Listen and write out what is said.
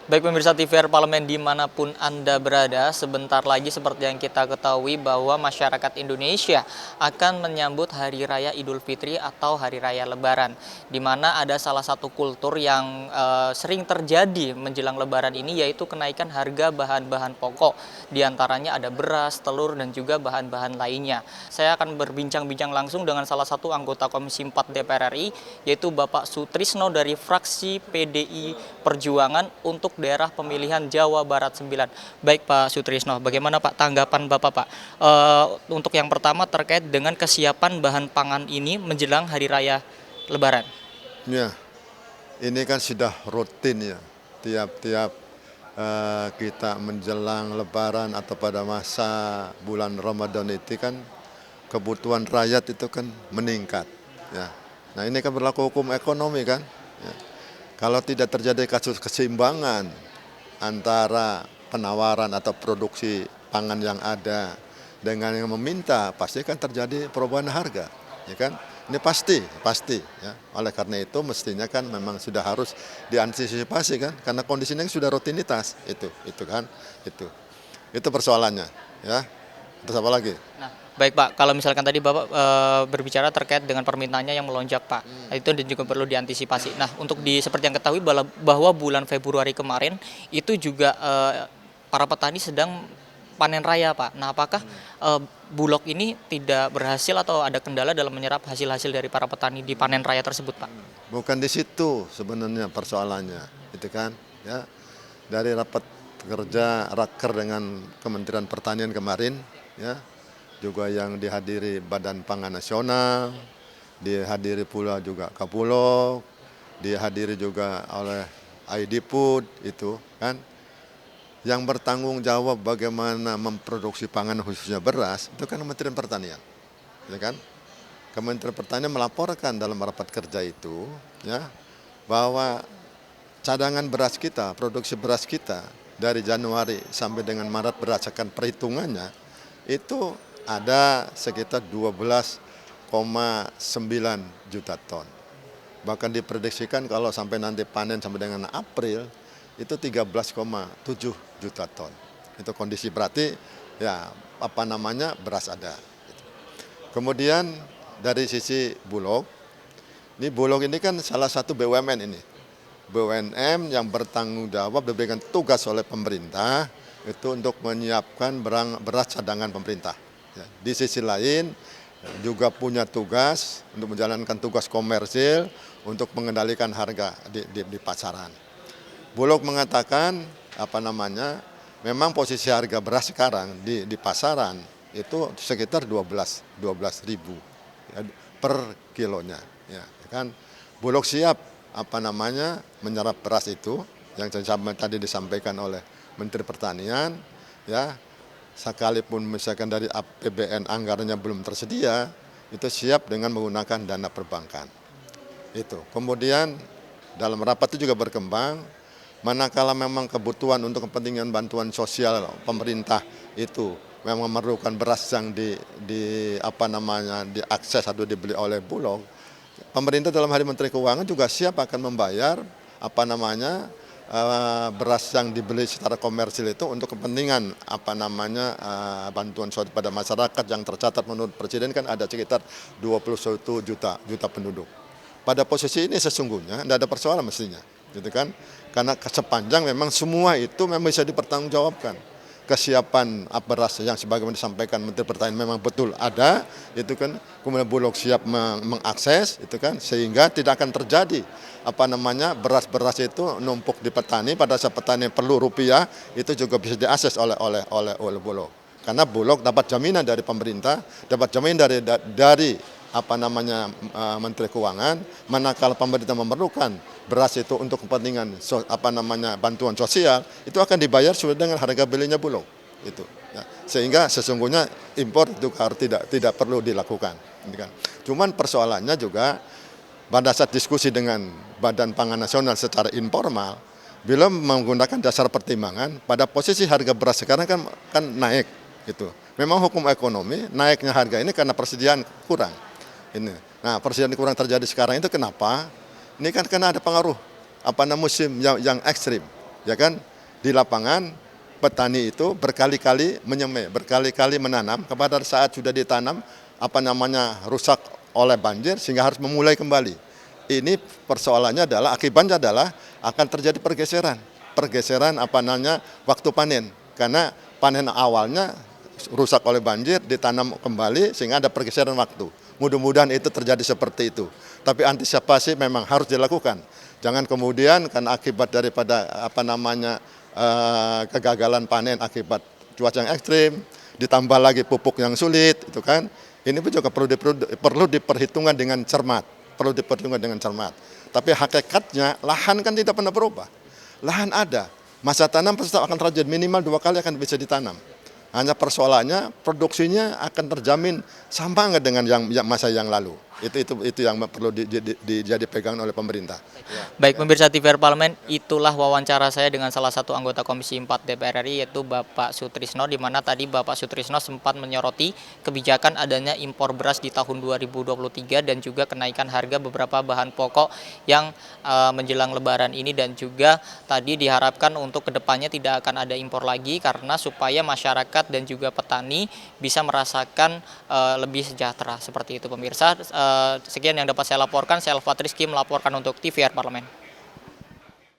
Baik pemirsa TVR Parlemen dimanapun Anda berada, sebentar lagi seperti yang kita ketahui bahwa masyarakat Indonesia akan menyambut Hari Raya Idul Fitri atau Hari Raya Lebaran. Di mana ada salah satu kultur yang sering terjadi menjelang Lebaran ini yaitu kenaikan harga bahan-bahan pokok. Di antaranya ada beras, telur, dan juga bahan-bahan lainnya. Saya akan berbincang-bincang langsung dengan salah satu anggota Komisi 4 DPR RI yaitu Bapak Sutrisno dari fraksi PDI Perjuangan untuk daerah pemilihan Jawa Barat 9. Baik Pak Sutrisno, bagaimana Pak tanggapan Bapak Pak? Untuk yang pertama terkait dengan kesiapan bahan pangan ini menjelang Hari Raya Lebaran. Ya, ini kan sudah rutin ya, tiap-tiap kita menjelang Lebaran atau pada masa bulan Ramadan itu kan kebutuhan rakyat itu kan meningkat. Ya, nah ini kan berlaku hukum ekonomi kan. Ya. Kalau tidak terjadi kasus keseimbangan antara penawaran atau produksi pangan yang ada dengan yang meminta, pasti kan terjadi perubahan harga, ya kan? Ini pasti, ya. Oleh karena itu mestinya kan memang sudah harus diantisipasi kan, karena kondisinya sudah rutinitas itu kan, itu persoalannya, ya. Terus apa lagi? Nah, baik Pak, kalau misalkan tadi Bapak berbicara terkait dengan permintaannya yang melonjak Pak, itu dan juga perlu diantisipasi. Nah, untuk seperti yang ketahui bahwa bulan Februari kemarin itu juga para petani sedang panen raya Pak. Nah, apakah Bulog ini tidak berhasil atau ada kendala dalam menyerap hasil-hasil dari para petani di panen raya tersebut Pak? Bukan di situ sebenarnya persoalannya, itu kan, ya. Dari rapat kerja raker dengan Kementerian Pertanian kemarin, ya, juga yang dihadiri Badan Pangan Nasional, dihadiri pula juga Kapulog, dihadiri juga oleh ID Food itu kan, yang bertanggung jawab bagaimana memproduksi pangan khususnya beras itu kan Kementerian Pertanian, ya kan? Kementerian Pertanian melaporkan dalam rapat kerja itu, ya, bahwa cadangan beras kita, produksi beras kita dari Januari sampai dengan Maret berdasarkan perhitungannya itu ada sekitar 12,9 juta ton. Bahkan diprediksikan kalau sampai nanti panen sampai dengan April itu 13,7 juta ton. Itu kondisi berarti ya beras ada. Kemudian dari sisi Bulog, Bulog ini kan salah satu BUMN ini. BUMN yang bertanggung jawab diberikan tugas oleh pemerintah itu untuk menyiapkan beras cadangan pemerintah. Ya, di sisi lain juga punya tugas untuk menjalankan tugas komersil untuk mengendalikan harga di pasaran. Bulog mengatakan memang posisi harga beras sekarang di pasaran itu sekitar 12 ribu ya, per kilonya. Ya, kan Bulog siap menyerap beras itu yang tadi disampaikan oleh Menteri Pertanian, ya. Sekalipun misalkan dari APBN anggarannya belum tersedia, itu siap dengan menggunakan dana perbankan. Itu. Kemudian dalam rapat itu juga berkembang, manakala memang kebutuhan untuk kepentingan bantuan sosial pemerintah itu memang memerlukan beras yang diakses atau dibeli oleh Bulog, pemerintah dalam hal Menteri Keuangan juga siap akan membayar beras yang dibeli secara komersil itu untuk kepentingan bantuan sosial pada masyarakat yang tercatat menurut Presiden kan ada sekitar 21 juta penduduk. Pada posisi ini sesungguhnya tidak ada persoalan mestinya, gitu kan? Karena sepanjang memang semua itu memang bisa dipertanggungjawabkan. Kesiapan beras yang sebagaimana disampaikan Menteri Pertanian memang betul ada, itu kan. Kemudian Bulog siap mengakses, itu kan, sehingga tidak akan terjadi beras-beras itu numpuk di petani. Pada saat petani perlu rupiah, itu juga bisa diakses oleh Bulog. Karena Bulog dapat jaminan dari pemerintah, dapat jaminan dari Menteri Keuangan, manakala pemerintah memerlukan beras itu untuk kepentingan bantuan sosial, itu akan dibayar sesuai dengan harga belinya Bulog. Itu. Ya. Sehingga sesungguhnya impor itu harus tidak perlu dilakukan. Cuman persoalannya juga pada saat diskusi dengan Badan Pangan Nasional secara informal, bila menggunakan dasar pertimbangan, pada posisi harga beras sekarang kan naik. Gitu. Memang hukum ekonomi naiknya harga ini karena persediaan kurang. Nah, persediaan kurang terjadi sekarang itu kenapa? Ini kan karena ada pengaruh musim yang ekstrim, ya kan? Di lapangan petani itu berkali-kali menyemai, berkali-kali menanam, kepada saat sudah ditanam rusak oleh banjir sehingga harus memulai kembali. Ini persoalannya adalah akibatnya adalah akan terjadi pergeseran waktu panen, karena panen awalnya rusak oleh banjir, ditanam kembali sehingga ada pergeseran waktu. Mudah-mudahan itu terjadi seperti itu. Tapi antisipasi memang harus dilakukan. Jangan kemudian karena akibat daripada kegagalan panen akibat cuaca yang ekstrim, ditambah lagi pupuk yang sulit, itu kan. Ini pun juga perlu diperhitungkan dengan cermat, Tapi hakikatnya lahan kan tidak pernah berubah. Lahan ada, masa tanam tetap akan terjadi, minimal 2 kali akan bisa ditanam. Hanya persoalannya produksinya akan terjamin sama nggak dengan masa yang lalu. Itu yang perlu jadi pegangan oleh pemerintah. Baik, pemirsa TVR Parlemen, itulah wawancara saya dengan salah satu anggota Komisi 4 DPR RI, yaitu Bapak Sutrisno, di mana tadi Bapak Sutrisno sempat menyoroti kebijakan adanya impor beras di tahun 2023 dan juga kenaikan harga beberapa bahan pokok yang menjelang Lebaran ini, dan juga tadi diharapkan untuk kedepannya tidak akan ada impor lagi karena supaya masyarakat dan juga petani bisa merasakan lebih sejahtera. Seperti itu, pemirsa. Sekian yang dapat saya laporkan. Saya Alfa Rizky melaporkan untuk TVR Parlemen.